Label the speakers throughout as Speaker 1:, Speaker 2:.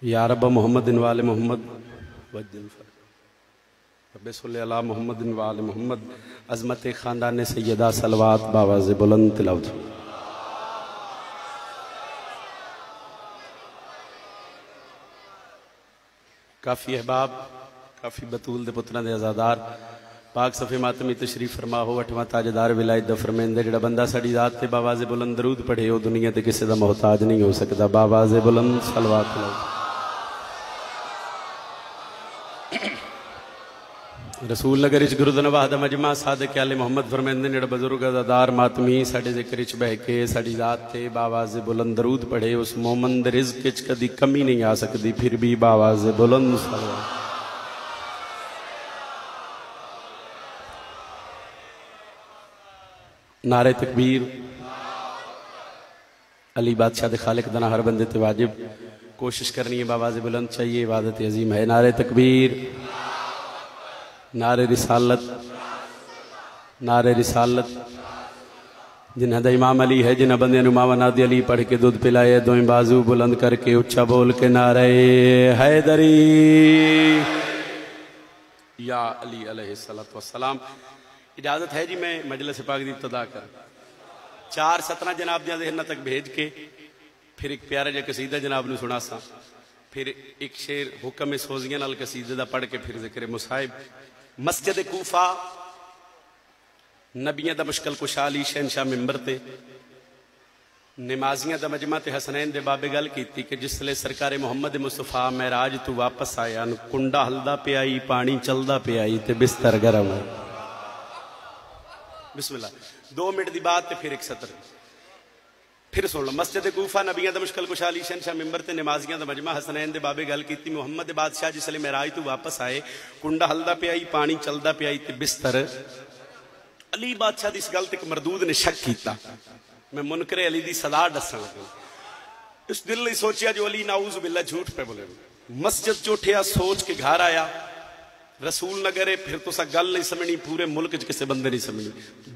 Speaker 1: یا رب محمد وآل محمد وجل رب صلی علی محمد وآل محمد. عظمت خاندان سیدہ صلوات باواز بلند تلاوت. کافی احباب کافی بطول دے پتران دے ازادار پاک صفحے ماتمی تشریف فرما ہو. اٹھواں تاجدار ولایت دا فرمیندے جڑا بندہ ساڑی ذات تے باواز بلند درود پڑھے ہو دنیا تے کسی دا محتاج نہیں ہو سکتا. باواز بلند صلوات تلاوت. رسول نگر اچ گرود نواہ دا مجمع صادق آل محمد فرمیندے جڑا بزرگ ازادار ماتمی ساڑے ذکر اچ بہ کے ساڑی ذات تے باواز بلند درود پڑھے اس مومن دے رزق اچ کدی کمی نہیں آ سکتی پھر بھی باواز بلند صلوات. نعرہ تکبیر. علی بادشاہ دے خالق دنا ہر بندے تے واجب کوشش کرنی ہے باواز بلند چاہیے عبادت عظیم ہے. نعرہ تکبیر. نعرہ رسالت. نعرہ رسالت. جنہ دا امام علی ہے جنہ بندے نماوہ نادی علی پڑھ کے دودھ پلائے دوئیں بازو بلند کر کے اچھا بول کے نعرہ حیدری یا علی علیہ السلام. اجازت ہے جی میں مجلس پاک دی ابتدا کر 4:17 جناب دیاں ذہنہ تک بھیج کے پھر ایک پیارا جا قصیدہ جناب نے سنا سا پھر ایک شعر حکم سوزیاں نال قصیدہ دا پڑھ کے پھر ذکر مصائب. مسجد کوفہ نبیاں دا مشکل کشا علی شہنشاہ ممبر تے نمازیاں دا مجمع تے حسنین دے بابے گل کیتی کہ جس لئے سرکار محمد مصطفیٰ معراج تو واپس آیا کنڈا ہلدا پہ آئی پانی چلدا پہ آئی تے بستر گرم ہے. بسم اللہ 2 منٹ دی بات تے پھر ایک سطر پھر سن لو. مسجد کوفہ نبیاں دا مشکل کشا علی شہنشاہ ممبر تے نمازیاں دا مجمع حسنین دے بابے گل کیتی محمد بادشاہ جس لئے معراج تو واپس آئے کنڈا ہلدا پہ آئی پانی چلدا پہ آئی تے بستر. علی بادشاہ دی اس گل تے ایک مردود نے شک کیتا میں منکر علی دی صدا ڈسن لگا. اس دل نے سوچیا جو علی نعوذ باللہ جھوٹ پہ بولے. مسجد چوٹھیا سوچ کے گھر آیا رسول نگرے پھر تو سا گل نہیں سمجھنی پورے ملک کسے بندے نہیں سمجھنی.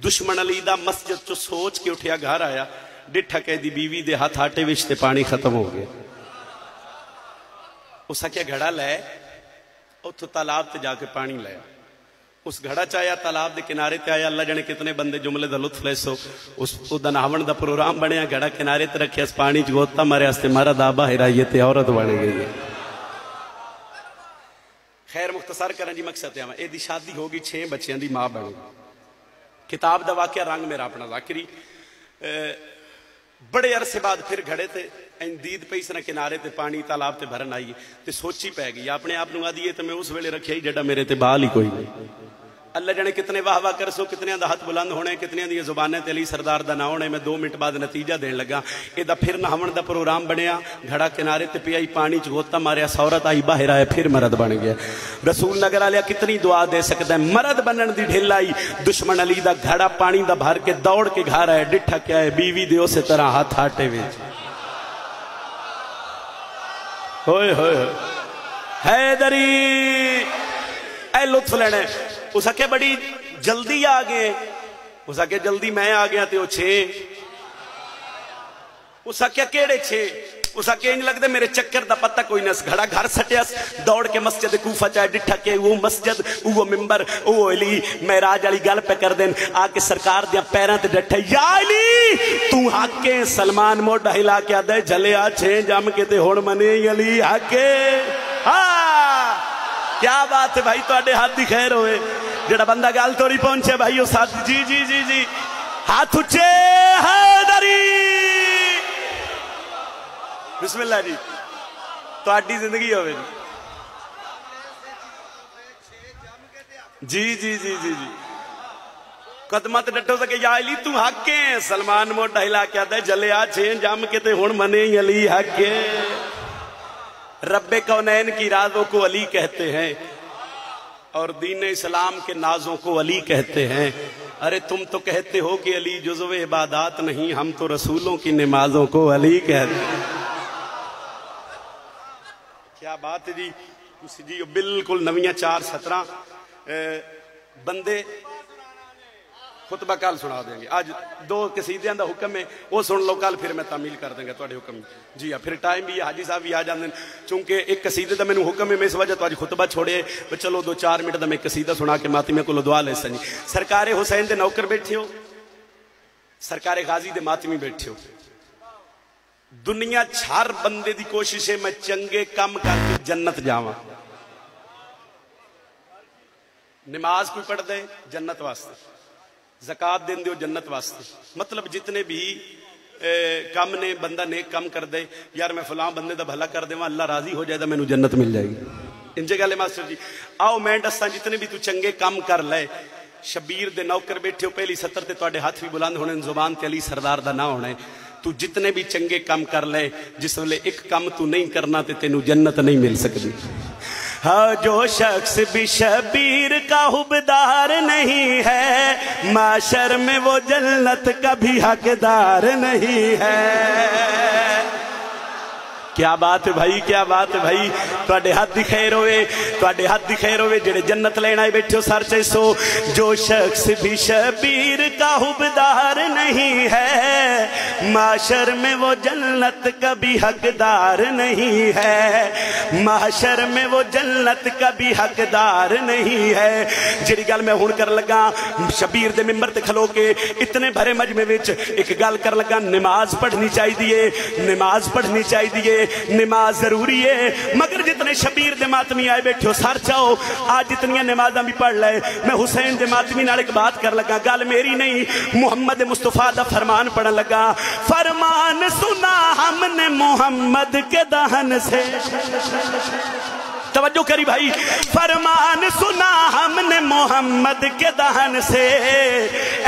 Speaker 1: دشمن علی دا مسجد چو سوچ کے اٹھیا گھر آیا ڈٹھا کہ دی بیوی دے ہاتھ آٹے وشتے پانی ختم ہو گئے. اسا کیا گھڑا لائے اتھو تالاب تے جا کے پانی لائے. اس گھڑا چاہیا تالاب دے کنارے تے آیا اللہ جانے کتنے بندے جملے دا لطف لے سو اس دا ناون دا پروگرام بنیا گھڑا کنارے تے رکھے اس پانی چگوتا مارے اس تے مرد آبا ہرائیت عورت بنے گئی ہے. خیر مختصر کرن جی مقصد ہے اے دی شادی ہوگی 6 بچیاں دی ماں بنے. کتاب دا واقعہ رنگ میرا اپنا ذاکری بڑے عرصے بعد پھر گھڑے تھے اندید پہ اس نے کنارے تے پانی تالاب تے بھرن آئی تے سوچی پہ گئی اپنے آپ نو آدھیے تے میں اس ویلے رکھیا ہی جڑا میرے تے بال ہی کوئی نہیں. اللہ جانے کتنے واہ واہ کر سو کتنے دا ہاتھ بلند ہونے کتنے دی زبانیں تے علی سردار دا نہ ہونے. میں 2 منٹ بعد نتیجہ دین لگا اے دا پھر نہون دا پروگرام بنیا گھڑا کنارے تے پی آئی پانی چگوتا ماریا سورت آئی باہر آئے پھر مرد بن گیا. رسول نگر آلیا کتنی دعا دے سکتا ہے مرد بنن دی ڈھل آئی. دشمن علی دا گھڑا پانی دا بھر کے دوڑ کے گھر آئے ڈٹھا کیا ہے بیوی دے اسے طرح ہاتھ آٹے ویچ. ہوئے ہوئے حیدری اے لطف لینے اسا کہ بڑی جلدی آگئے اسا کہ جلدی میں آگیا تے وہ 6 اسا کیا کیڑے 6 اسا کہ انج لگ دے میرے چکر دا پتہ کوئی نس گھڑا گھر سٹیاس دوڑ کے مسجد کوفہ چاہے ڈٹھا کے وہ مسجد وہ ممبر وہ علی معراج علی گل پہ کر دین آکے سرکار دیا پیران تے ڈٹھا یا علی تو حقے سلمان موڑا ہلا کیا دے جھلے آ 6 جام کے تے ہوڑ منے علی حقے. ہاں کیا بات ہے بھائی تو آڈے ہاتھ دی خیر ہوئے جڑا بندہ گال توڑی پہنچے بھائی اس ہاتھ جی جی جی جی ہاتھ اچھے حیدری. بسم اللہ جی تو آڈی زندگی ہوئے جی جی جی جی جی قدمت ڈٹھو سکے یا علی تو حقے سلمان موڑا ہلا کیا دے جلے آ 6 جام کے تے ہون منے علی حقے. رب کونین کی رازوں کو علی کہتے ہیں اور دین اسلام کے نازوں کو علی کہتے ہیں. ارے تم تو کہتے ہو کہ علی جزو عبادات نہیں ہم تو رسولوں کی نمازوں کو علی کہتے ہیں. کیا بات ہے جی بالکل نویاں 4:17 بندے خطبہ کل سنا دیں گے. آج 2 قصیدیاں دا حکم ہے وہ سن لو, کل پھر میں تعمیل کر دیں گا تھوڑے حکم. جی ہاں, پھر ٹائم بھی حاجی صاحب بھی آ جاندے چونکہ ایک قصیدے دا مینوں حکم ہے, میں اس وجہ تو آج خطبہ چھوڑے چلو 2-4 منٹ دا میں قصیدہ سنا کے ماتمیہ کو دعا لے سنی. سرکار حسین دے نوکر بیٹھے ہو, سرکار غازی دے ماتمی بیٹھے ہو. دنیا چھار بندے دی کوشش ہے میں چنگے کم کر کے جنت جاواں. نماز کوئی پڑھ دے جنت واسطے, زکات دین دیو جنت واسطے, مطلب جتنے بھی کم نے بندہ نیک کم کر دے, یار میں فلاں بندے دا بھلا کر دے, اللہ راضی ہو جائے دا میں نو جنت مل جائے گی. ان جگہ لے ماسٹر جی آؤ میں دساں جتنے بھی تو چنگے کم کر لے. شبیر دے نوکر بیٹھے ہو, پہلی سطر تے تواڈے ہاتھ بھی بلند ہونے, زبان تے علی سردار دا نہ ہونا ہے. تو جتنے بھی چنگے کم کر لے, جس ویلے ایک کم تو نہیں کرنا تے تینو جنت نہیں مل سکتی. ہاں جو شخص بھی شبیر کا حبدار نہیں ہے, معاشر میں وہ جنت کا بھی حقدار نہیں ہے. کیا بات ہے بھائی, کیا بات ہے بھائی. تواڈے ہاتھ دی خیر ہوئے, تواڈے ہاتھ دی خیر ہوئے جڑے جنت لینا ہے بیٹھے ہو سر چیسو. جو شخص بھی شبیر کا حبدار نہیں ہے, معاشر میں وہ جنت کا بھی حقدار نہیں ہے. معاشر میں وہ جنت کا بھی حقدار نہیں ہے. جڑی گل میں ہن کر لگا شبیر دے ممبر تے کھلو کے اتنے بھرے مجمع وچ ایک گل کر لگا, نماز پڑھنی چاہیے, نماز پڑھنی چاہیے, نماز ضروری ہے. مگر جتنے شبیر دے ماتمی آئے بیٹھے ہو سر چاہو آج جتنی نمازاں بھی پڑھ لے. میں حسین دے ماتمی نال ایک بات کر لگا, گل میری نہیں محمد مصطفیٰ دا فرمان پڑھن لگا. فرمان سنا ہم نے محمد کے دہن سے, توجہ کری بھائی, فرمان سنا ہم نے محمد کے دہن سے.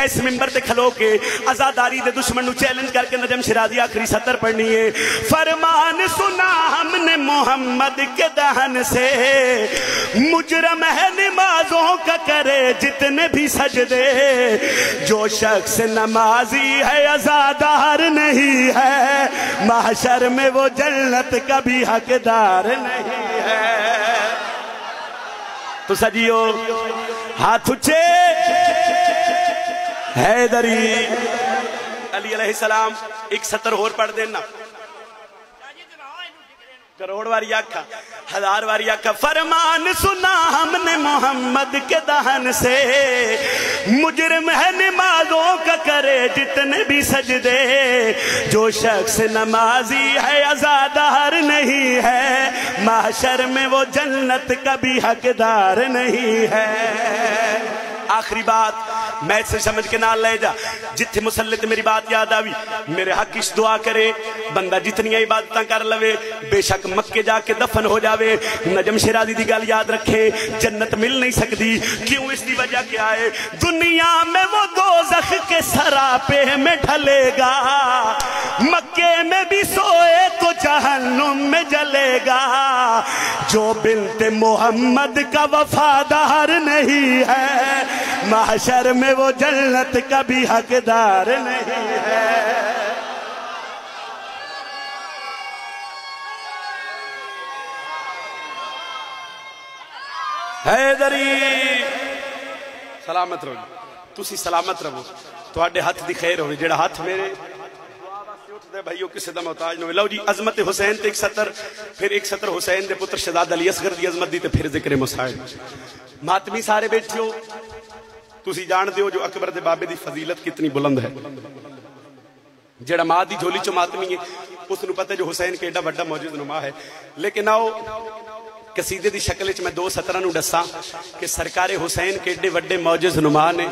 Speaker 1: ایس ممبر تے کھلو کے عزاداری دے دشمن نو چیلنج کر کے نجم شرازی آخری سطر پڑھنی ہے. فرمان سنا ہم نے محمد کے دہن سے, مجرم ہے نمازوں کا کرے جتنے بھی سجدے. جو شخص نمازی ہے عزادار نہیں ہے, محشر میں وہ جنت کا بھی حقدار نہیں ہے. تو سجیو ہاتھ اچھے, حیدری علی علیہ السلام ایک سطر اور پڑھ دینا, کروڑ واری آکھا, 1000 واری آکھا. فرمان سنا ہم نے محمد کے دہن سے, مجرم ہے نمازوں کا کرے جتنے بھی سجدے. جو شخص نمازی ہے عزادار نہیں ہے, محشر میں وہ جنت کا بھی حقدار نہیں ہے. آخری بات میں سے سمجھ کے نہ لے جا, جتھے مسلط میری بات یاد آوی میرے حق اس دعا کرے, بندہ جتنی عبادتاں کر لوے بے شک مکے جا کے دفن ہو جاوے. نجم شرازی دی گل یاد رکھے, جنت مل نہیں سکتی. کیوں, اس دی وجہ کیا ہے, دنیا میں وہ دوزخ کے سراپے میں ڈھلے گا, مکے میں بھی سوئے تو جہنم میں جلے گا. جو بنت محمد کا وفادار نہیں ہے, محشر میں وہ جنت کا بھی حقدار نہیں ہے. حیدری سلامت رہو, تسی سلامت رہو, تو آڈے ہاتھ دی خیر ہوئی. جیڑا ہاتھ میرے دعا واسطے اٹھ دے بھائیو کسی دا محتاج نہ. لو جی عظمت حسین تے ایک سطر, پھر ایک سطر حسین دے پتر شہزادہ علی اصغر دی عظمت دی, تے پھر ذکر مصائب. ماتمی سارے بیٹھے ہو, تسی جان دیو جو اکبر دے بابے دی فضیلت کتنی بلند ہے. جیڑا ماں دی جھولی چو ماتمی ہے اس نو پتہ جو حسین کے ایڈا بڑا موجود نما ہے. لیکن آؤ قصیدے دی شکل وچ میں 2 سطراں نو دساں کہ سرکار حسین کے ایڈے وڈے موجز نما نے,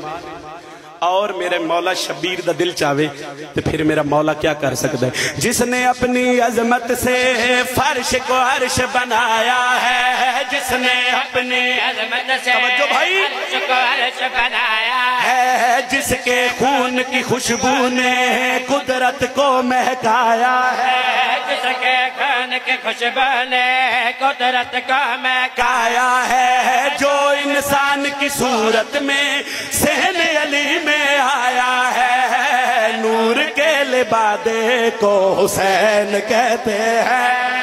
Speaker 1: اور میرے مولا شبیر دا دل چاہے تو پھر میرا مولا کیا کر سکتا ہے. جس نے اپنی عظمت سے فرش کو عرش بنایا ہے, جس نے اپنی عظمت سے فرش کو عرش بنایا ہے, جس کے خون کی خوشبو نے قدرت کو مہکایا ہے, جس کے خون کی خوشبو نے قدرت کو مہکایا ہے. جو انسان کی صورت میں صحن علی میں آیا ہے, نور کے لبادے کو حسین کہتے ہیں.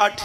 Speaker 1: 8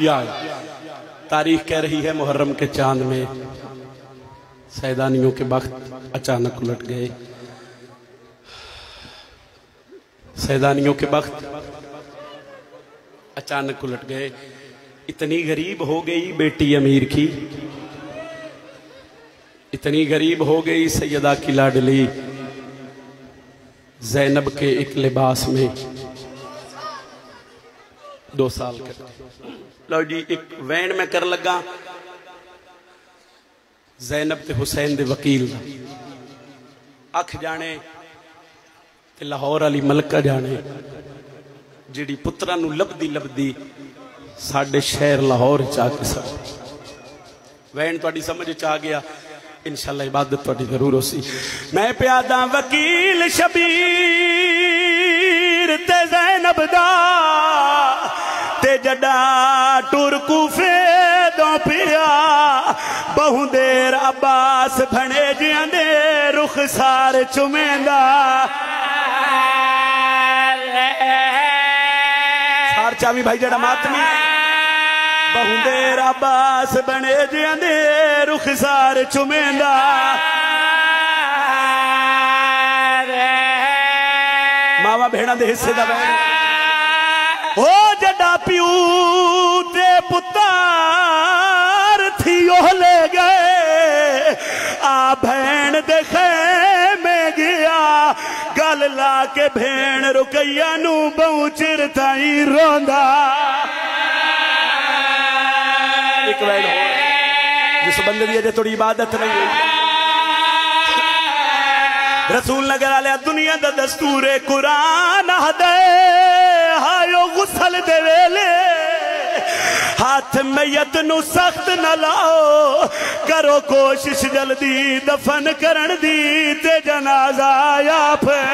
Speaker 1: یا تاریخ کہہ رہی ہے محرم کے چاند میں سیدانیوں کے بخت اچانک الٹ گئے، سیدانیوں کے بخت اچانک الٹ گئے. اتنی غریب ہو گئی بیٹی امیر کی، اتنی غریب ہو گئی سیدہ کی لاڈلی، زینب کے ایک لباس میں 2 سال کرتے. لو جی ایک وین میں کر لگا زینب تے حسین دے وکیل دا، اکھ جانے تے لاہور علی ملکہ جانے جیڑی پترہ نو لبدی ساڑھے شہر لاہور چاہ کے سب وین توڑی سمجھ چاہ گیا. انشاءاللہ عبادت توڑی ضرور ہو سی. میں پیادہ وکیل شبیر تے زینب دا تے جڈا ٹور کوفے دو پیا بہن دیر عباس بھنے جیاں دے رخ سار چمیندہ سار چاوی بھائی جڑا ماتمی بہن دیر عباس بھنے جیاں دے رخ سار چمیندہ ماما بھیڑا دے حصے دا بہن او جڈا پیو تے پتار تھی اوہ لے گئے آ بھین دے خیمے گیا گل لا کے بھین رکیا نو بہو چر تھائی روندہ. ایک وین ہو جس بندے دیئے جے توڑی عبادت نہیں ہوئی. رسول نگر علیہ دنیا دا دستور قرآن ہدے ہائیو غسل دے ویلے ہاتھ میت نو سخت نہ لاؤ کرو کوشش جلدی دفن کرن دی تے جنازہ یا پھر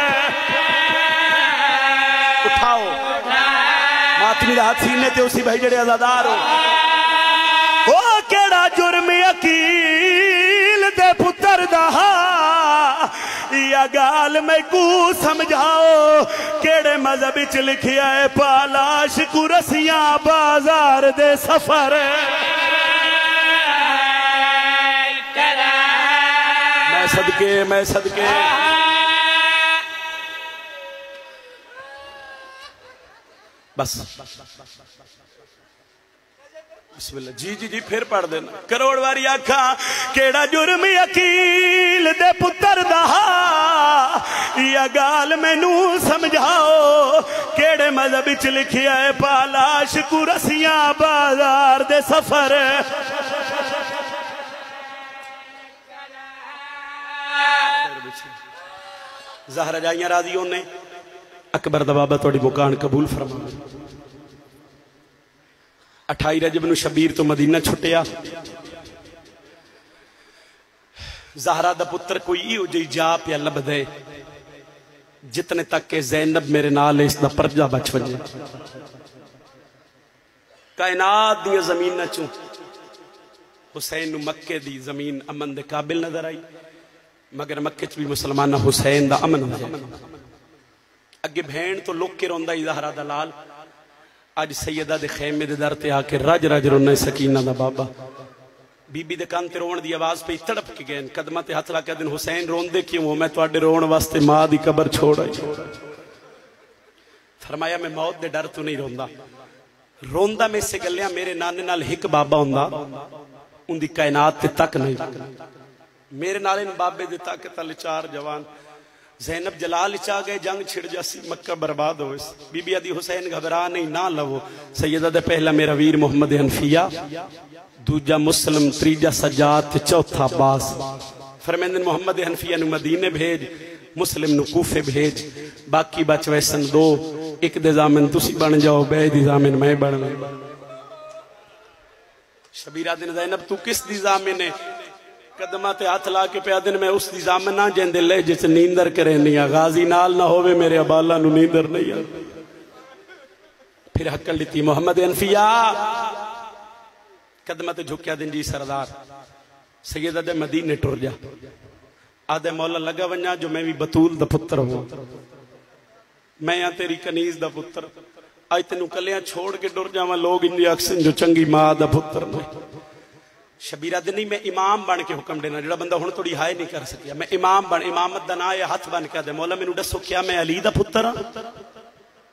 Speaker 1: اٹھاؤ ماتمی دا ہاتھ سینے تے اسی بھائی جڑے ازادار ہو. او کیڑا جرم یقیل دے پتر دہا یا گال میں کو سمجھاؤ کیڑے مذہب اچ لکھیا ہے پالاش کو رسیاں بازار دے سفر. میں صدقے بس بسم اللہ جی پھر پڑھ دینا. کروڑ واری آکھا کیڑا جرم یقیل دے پتر دہا یا گال میں نو سمجھاؤ کیڑے مذہب اچ لکھیا ہے پالاش کو رسیاں بازار دے سفر. زہرہ جائیاں راضیوں نے اکبر دبابہ توڑی مکان قبول فرما. 28 رجب نو شبیر تو مدینہ چھٹیا. زہرہ دا پتر کوئی ہو جی جا پیا لب دے جتنے تک کہ زینب میرے نال اس دا پرجا بچ وجے. کائنات دی زمین نہ چوں حسین نو مکے دی زمین امن دے قابل نظر آئی مگر مکے چ بھی مسلمانہ حسین دا امن نظر اگے بھین تو لوگ کے روندہ ہی زہرہ دا لال. آج سیدہ دے خیمے دے در تے آکے رج رونے سکینہ دا بابا بی بی دے کان تے رون دی آواز پہ تڑپ کے گئے قدمہ تے ہاتھ لاکے دن حسین رون دے کیوں ہو میں تو آڈے رون واسطے ماں دی قبر چھوڑ آئی. فرمایا میں موت دے ڈر تو نہیں روندہ روندہ میں سے گلیاں میرے نانے نال ہک بابا ہوندہ ان دی کائنات تے تک نہیں میرے نالے ان بابے دے تاکہ تل 4 جوان زینب جلال چاہ گئے جنگ چھڑ جاسی مکہ برباد ہوئے. بی بی آدھی حسین گھبرا نہیں نہ لو سیدہ دے پہلا میرا ویر محمد حنفیہ دوجا مسلم تریجا سجاد چوتھا عباس. فرمیندن محمد حنفیہ نو مدینے بھیج مسلم نو کوفے بھیج باقی بچ ویسن 2 ایک دے زامن تسی بن جاؤ بے دی زامن میں بن لے. شبیرہ دن زینب تو کس دی زامن ہے قدمہ تے ہاتھ لا کے پیا دن میں اس دی زامن نہ جیندے لے جس نیندر کرے نہیں غازی نال نہ ہوئے میرے ابالا نو نیندر نہیں ہے. پھر حقل لیتی محمد حنفیہ قدمہ تے جھکیا دن جی سردار سیدہ دے مدینے ٹر جا آدھے مولا لگا ونیا جو میں بھی بطول دا پتر ہوں میں یہاں تیری کنیز دا پتر اج تینوں کلیاں چھوڑ کے ڈر جاواں لوگ انج آکھن جو چنگی ماں دا پتر نے شبیرہ دن نہیں میں امام بن کے حکم دینا جڑا بندہ ہن تھوڑی ہائے نہیں کر سکیا میں امام بن امامت دا نا ہے ہاتھ بن کے دے مولا مینوں دسو کیا میں علی دا پتر ہاں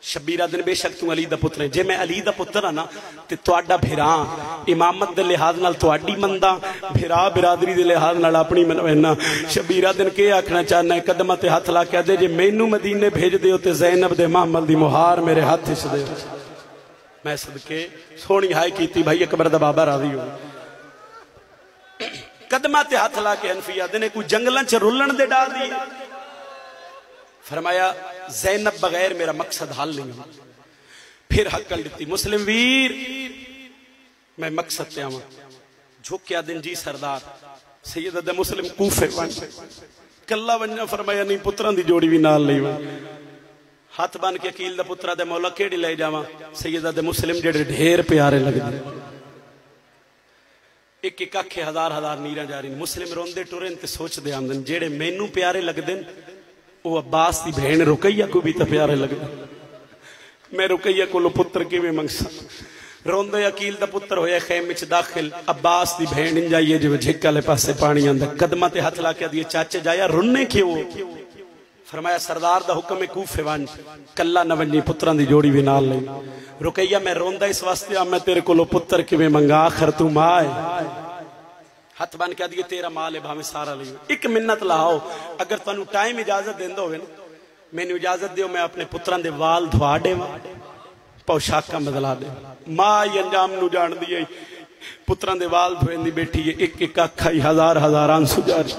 Speaker 1: شبیرہ دن بے شک تو علی دا پتر ہے جے میں علی دا پتر ہاں نا تے تواڈا بھراں امامت دے لحاظ نال تواڈی مندا بھرا برادری دے لحاظ نال اپنی منوینا شبیرہ دن کے آکھنا چاہنا ہے قدمہ تے ہاتھ لا کے دے جے مینوں مدینے بھیج دیو تے زینب دے محمد دی مہار میرے ہاتھ وچ دے میں صدقے سونی ہائے کیتی بھائی اکبر دا بابا راضی ہو قدمہ تے ہاتھ لا کے حنفیہ دے نے کوئی جنگلاں چ رولن دے ڈال دی فرمایا زینب بغیر میرا مقصد حل نہیں ہوں پھر حق لیتی مسلم ویر میں مقصد تے آواں جھوکیا دن جی سردار سید دے مسلم کوفے ون کلا ونجا فرمایا نہیں پتران دی جوڑی بھی نال لئی ون ہاتھ بان کے عقیل دا پترہ دے مولا کیڑی لے جاواں سید دے مسلم جڑے ڈھیر پیارے لگ دے ایک ایک آکھے ہزار ہزار نیرہ جاری مسلم روندے ٹورن تے سوچ دے آمدن جڑے مینوں پیارے لگ دن وہ عباس دی بہن رقیہ کو بھی تا پیارے لگ دن میں رقیہ کو لو پتر کی میں منگسا روندے عقیل دا پتر ہویا خیم وچ داخل عباس دی بہن ان جائیے جو جھکا لے پاسے پانی اندر قدمہ تے ہاتھ لا کے دیئے چاچے جایا رننے کیوں فرمایا سردار دا حکم کوفے وان کلا نونی پتران دی جوڑی بھی نال لئی رقیہ میں روندہ اس واسطے میں تیرے کو لو پتر کی میں منگا آخر تو مائے ہاتھ بان کہا دیئے تیرا مال ہے بھامیں سارا لئیو ایک منت لاؤ اگر تنو ٹائم اجازت دیندہ ہوئے نا میں نے اجازت دیو میں اپنے پتران دے وال دھوا دے پوشاک کا بدلا دے ماں یہ انجام نو جان دیئے پتران دے وال دھوئن دی بیٹھی ہے ایک ایک اکھائی ہزار ہزاران سجاری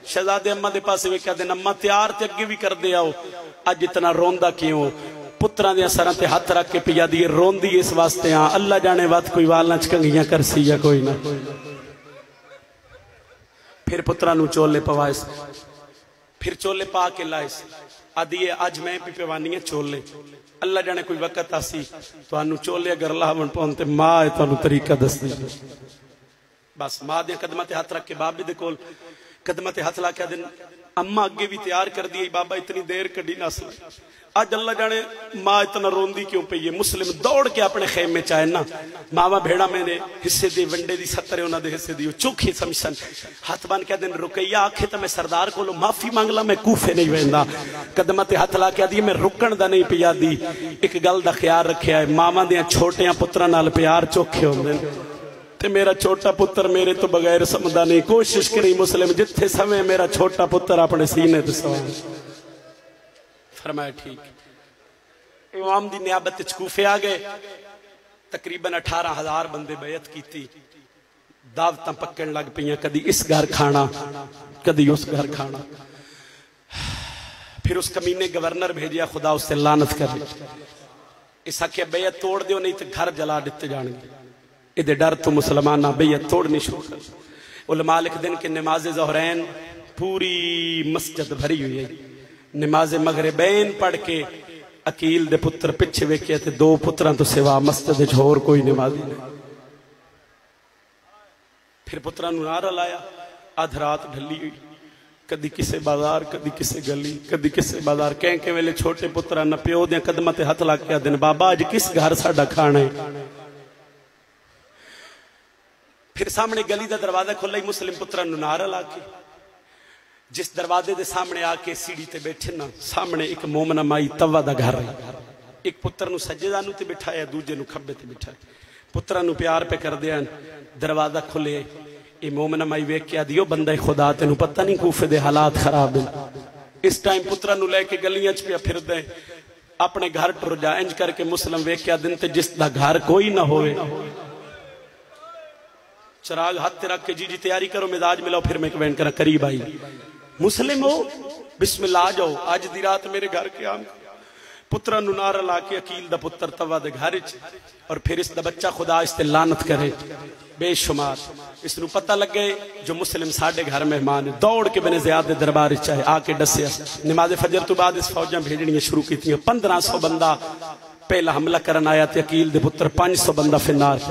Speaker 1: شہزادے اممہ دے پاسے وہ کہا دے اممہ تیار تے اگے بھی کر دے آؤ آج اتنا روندہ کیوں پتران دے سران تے ہاتھ رکھ کے پیا دیئے روندی اس واسطے ہاں اللہ جانے بات کوئی وال نہ چکنگیاں کر سی یا کوئی نہ پھر پترانو چولے پوائس پھر چولے پا کے لائس آدھیے آج میں بھی پیوانیاں چولے اللہ جانے کوئی وقت آسی تو آنو چولے اگر اللہ من پہنتے ماں ہے تو آنو طریقہ دست دی بس ماں دیا قدمہ تے ہاتھ رکھ کے بابی دے کول قدمہ تے ہاتھ لا کے دن اممہ اگے بھی تیار کر دیئے بابا اتنی دیر کڑی ناسل آج اللہ جانے ماں اتنا روندی کیوں پہ یہ مسلم دوڑ کے اپنے خیم میں چاہے نا ماما بھیڑا میں نے حصے دی ونڈے دی سترے ہونا دے حصے دیو چوکھی سمشن ہاتھ بان کیا دن رکیہ آکھے تا میں سردار کو لو معافی مانگلا میں کوفے نہیں ویندہ قدمہ تے ہاتھ لا کیا دی میں رکن دا نہیں پیا دی ایک گل دا خیال رکھے آئے ماما دیاں چھوٹیاں پتران نال پیار چوکھے ہوندے تے میرا چھوٹا پتر میرے تو بغیر سمدہ نہیں کوشش کری مسلم جتھے سمیں میرا چھوٹا پتر اپنے سینے تے سوائے فرمایا ٹھیک امام دی نیابت چکوفے آگئے تقریباً 18,000 بندے بیعت کی تھی دعوتاں پکڑن لگ پئیاں کدی اس گھر کھانا کدی اس گھر کھانا پھر اس کمینے گورنر بھیجیا خدا اس سے لعنت کر لی اس حق بیعت توڑ دیو نہیں تو گھر جلا دیتے جان گے ادھے ڈر تو مسلمانہ بیعت توڑنی شروع کر علماء لکھ دن کہ نماز ظہرین پوری مسجد بھری ہوئی ہے نماز مغربین پڑھ کے عقیل دے پتر پچھے ویکھے تھے 2 پتران تو سوا مسجد جھور کوئی نمازی نہیں پھر پتران نارا لایا آدھ رات ڈھلی ہوئی کدی کسے بازار کدی کسے گلی کدی کسے بازار کہیں کہ ویلے چھوٹے پتران نہ پیو دیاں قدمہ تے ہاتھ لاکیا دن بابا آج کس گھر ساڑا کھانا ہے پھر سامنے گلی دا دروازہ کھلا ہی مسلم پتران نارا لاکے جس دروازے دے سامنے آکے سیڑھی تے بیٹھے نا سامنے ایک مومنہ مائی توا دا گھر ہے ایک پتر نو سجدہ نو تے بٹھایا دوجے نو کھبے تے بٹھایا پتر نو پیار پہ کر دیا دروازہ کھلے اے مومنہ مائی ویک کیا دیو بندہ خدا تے نو پتہ نہیں کوفے دے حالات خراب ہیں اس ٹائم پتر نو لے کے گلیاں چ پیا پھر دیں اپنے گھر ٹر جا انج کر کے مسلم ویک کیا دن تے جس دا گھر کوئی نہ ہوئے چراغ ہاتھ رکھ کے جی تیاری کرو مزاج ملاؤ پھر میں کمنٹ کرا قریب آئی مسلم ہو بسم اللہ آ جاؤ آج دی رات میرے گھر کے آم پترہ ننارا لا کے عقیل دا پتر توا دے گھر اور پھر اس دا بچہ خدا اس تے لعنت کرے بے شمار اس نو پتہ لگ گئے جو مسلم ساڑھے گھر مہمان ہے دوڑ کے بنے زیادہ دربار چاہے آ کے ڈسے نماز فجر تو بعد اس فوجاں بھیجنی شروع کی تھی 1500 بندہ پہلا حملہ کرن آیا تے عقیل دے پتر 500 بندہ فنار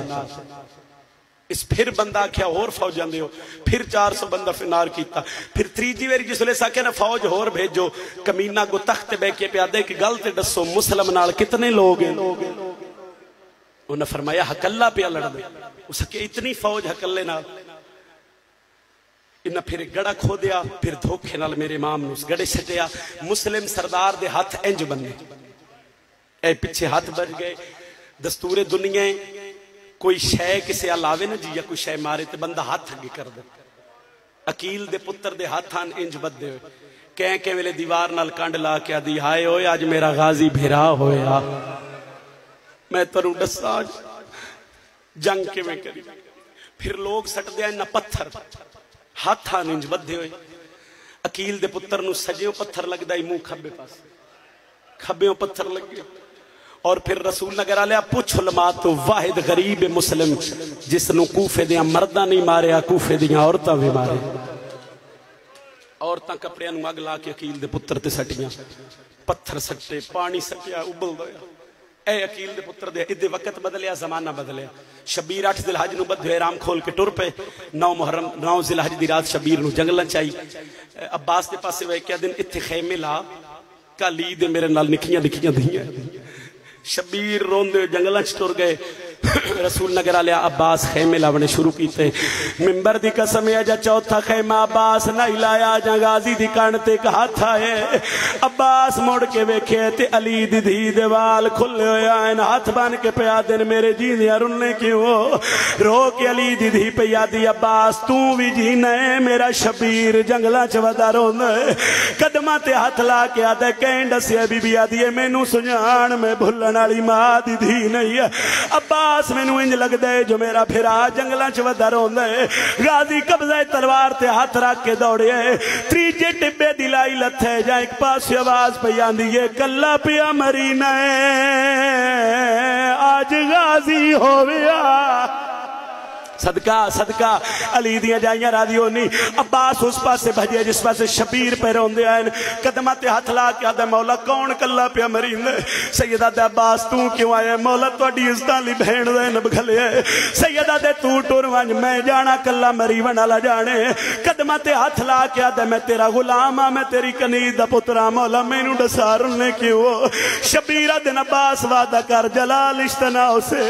Speaker 1: اس پھر بندہ کیا اور فوجاں دے ہو پھر 400 بندہ فنار کیتا پھر تریجی ویری جس لے ساکے نا فوج اور بھیجو کمینہ کو تخت بے کے پیادے کی گلتے ڈسو مسلم نال کتنے لوگ ہیں انہیں فرمایا ہکلا پیا لڑ دے اس کے اتنی فوج ہکلے نال انہیں پھر گڑا کھو دیا پھر دھوکھے نال میرے امام نے اس گڑے سٹیا مسلم سردار دے ہاتھ انج بنے اے پیچھے ہاتھ بج گئے دستور دنیا کوئی شے کسے علاوے نہ جی یا کوئی شے مارے تے بندہ ہاتھ اگے کر دے عقیل دے پتر دے ہاتھان انج بدے ہوئے کہیں کہ ویلے دیوار نال کانڈ لا کے آدھی ہائے ہوئے آج میرا غازی بھیرا ہویا میں تروں ڈسا آج جنگ کے میں کری پھر لوگ سٹ دیا نہ پتھر ہاتھان انج بدے ہوئے عقیل دے پتر نو سجیوں پتھر لگ دائی منہ کھبے پاس کھبیوں پتھر لگ گئے اور پھر رسول نگر آلیا پوچھ علماء تو واحد غریب مسلم جس نو کوفے دیاں مردہ نہیں ماریا کوفے دیاں عورتاں بھی مارے عورتاں کپڑیاں نو اگ لا کے عقیل دے پتر تے سٹیاں پتھر سٹے پانی سٹیا ابل دیا اے عقیل دے پتر دے ادھے وقت بدلیا زمانہ بدلیا شبیر 8 ذی الحج نو بدھے رام کھول کے ٹر پے 9 ذی الحج دی رات شبیر نو جنگلاں چائی عباس دے پاسے وے کیا دن اتھے خیمے لا کالی دے میرے نال نکھیاں دھیاں شبیر روندے جنگلاں ٹر گئے رسول نگر آلیا عباس خیمے لاونے شروع کیتے ممبر دی قسم ہے جا چوتھا خیمہ عباس نہ ہلایا جا غازی دی کانتے کہا تھا ہے عباس موڑ کے ویکھے تے علی دی دھی دیوال کھلے ہویا ان ہاتھ بان کے پیا دن میرے جی دیا رننے کیوں رو کے علی دی دھی پہ یادی عباس تو بھی جینا ہے میرا شبیر جنگلہ چودا روندے قدمہ تے ہاتھ لا کے آدھے کہیں ڈسے بی بی آدھی ہے میں نو سنجان میں بھلن آلی ماں دی دھی نہیں ہے عباس میں نو انج لگ دے جو میرا پھرا جنگلاں چودا روندے غازی قبضہ تلوار تے ہاتھ رکھ کے دوڑے تریجے ٹبے دلائی لتھے جا ایک پاس آواز پہ آندی ہے کلا پیا مرینا آج غازی ہویا صدقہ علی دیاں جائیاں راضی ہونی عباس اس پاس سے بھجے جس پاس سے شبیر پہ روندے آئیں قدمہ تے ہاتھ لا کے آدھے مولا کون کلا پیا مرین سیدہ دے عباس تو کیوں آئے مولا تو اڈی ازدالی بھین دے نب گھلے سیدہ دے تو ٹور وانج میں جانا کلا مری ونالا جانے قدمہ تے ہاتھ لا کے آدھے میں تیرا غلام میں تیری کنید پترا مولا میں نو ڈسارنے کیوں شبیرہ دن عباس وعدہ کر جلال اشتنا اسے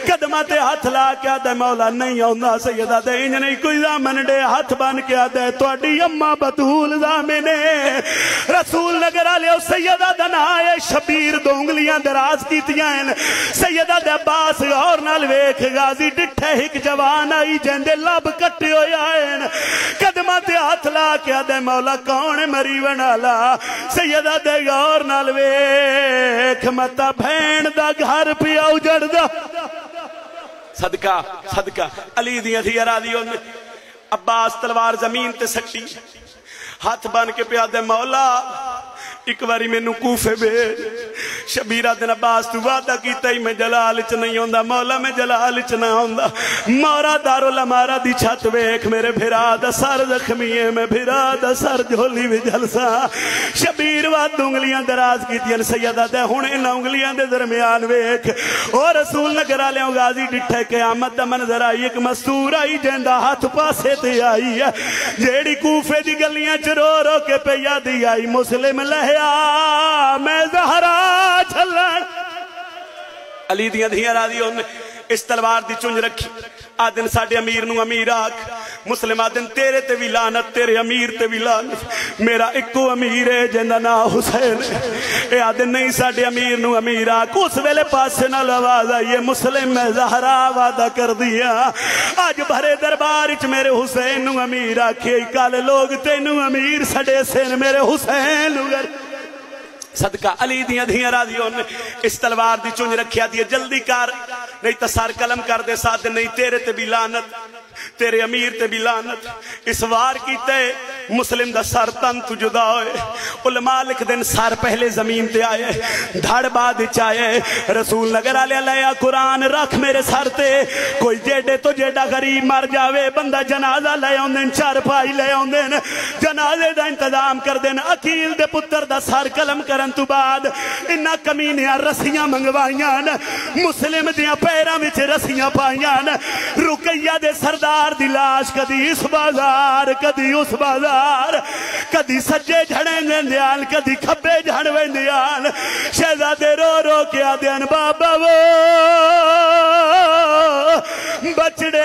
Speaker 1: قدمہ تے ہاتھ لا کے آدھے مولا نہیں آؤندا سیدہ دے انج نہیں کوئی زامن دے ہاتھ بان کے آدھے تو اڈی اممہ بطول زامنے رسول نگر آلے سیدہ دن آئے شبیر دونگلیاں دراز کیتیاں سیدہ دے عباس غور نال ویکھ غازی ڈٹھے ہک جوان آئی جندے لب کٹے ہوئے آئین قدمہ تے ہاتھ لا کے آدھے مولا کون مری ونالا سیدہ دے غور نال ویکھ متا بھین دا گھر پیا اجڑ دا صدقہ علی دیاں تھی ارادی ہونے عباس تلوار زمین تے سکتی ہاتھ بان کے پیادے مولا ایک باری میں کوفے بھیج شبیرہ دن عباس تو وعدہ کیتا ہی میں جلال چ نہیں ہوندا مولا میں جلال چ نہ ہوندا مارا دارو لمارا دی چھت ویکھ میرے بھرا دا سر زخمی ہے میں بھرا دا سر جھولی بھی جلسا شبیر وعد انگلیاں دراز کیتیاں سیدہ دے ہن ان انگلیاں دے درمیان ویکھ او رسول نگر آلیاں غازی ڈٹھے قیامت دا منظر آئی ایک مستور آئی جیندا ہاتھ پاسے تے آئی ہے جیڑی کوفے دی گلیاں چ رو رو کے پہ یادی آئی مسلم لہے میں زہرا چھلن علی دیاں دھیاں راضی ہونے اس تلوار دی چنج رکھی آدن ساڑے امیر نو امیر آکھ مسلم آدن تیرے تے بھی لانت تیرے امیر تے بھی لانت میرا ایکو امیر ہے جندہ نا حسین اے آدن نہیں ساڑے امیر نو امیر آکھ اس ویلے پاس سے نہ لوازا یہ مسلم میں زہرا وعدہ کر دیا آج بھرے دربارچ میرے حسین نو امیر آکھے کال لوگ تے نو امیر سڑے سین میرے حسین نو گر صدقہ علی دیاں دھیاں راضی ہونے اس تلوار دی چونج رکھیا دیئے جلدی کار نہیں تسار قلم کر دے ساتھ نہیں تیرے تے بھی لانت تیرے امیر تے بھی لانت اس وار کیتے مسلم دا سر تن تو جدا ہوئے علماء لکھ دن سر پہلے زمین تے آئے دھڑ بعد چاہے رسول نگر آلے لیا قرآن رکھ میرے سر تے کوئی جیڑے تو جیڑا غریب مر جاوے بندہ جنازہ لے آن چار پائی لے آن جنازے دا انتظام کر دین عقیل دے پتر دا سر قلم کرن تو بعد انہا کمینیاں رسیاں منگوائیاں مسلم دیاں پیرہ وچ رسیاں پائیاں رقیہ دے سردار دی لاش کدی اس بازار کدی اس بازار کدی سجے جھڑیں گندیان کدی کھبے جھڑویں دیان شہزادے رو رو کے آدیان بابا وہ بچڑے